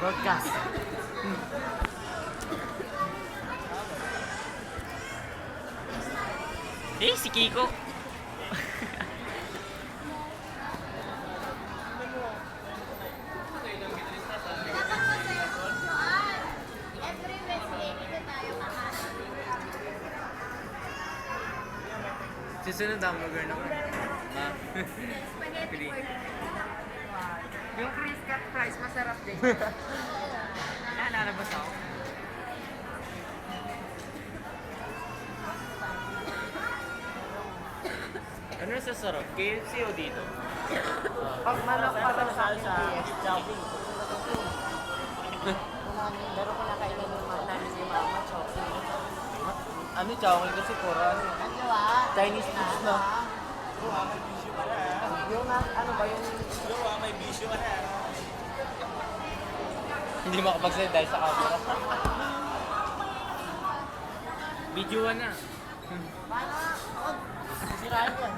Broadcast. Si Kiko. Every Wednesday, dito tayo kakain. Susunod hamburger naman. Ma. Spaghetti Pili. burger. Yung Chris Cut fries, masarap din. Lalabas ako. Ano sa sarap? KFC o dito? Pag manok pa daw sa akin, PS. Chopping. Pero kung nakailan yung namin si Mama, chopping. Ano chopping kasi puro ano. Chinese foods na. Yung ano ba yung... Hindi makapagsalita dahil sa camera. Videoan na. Sisirain yan.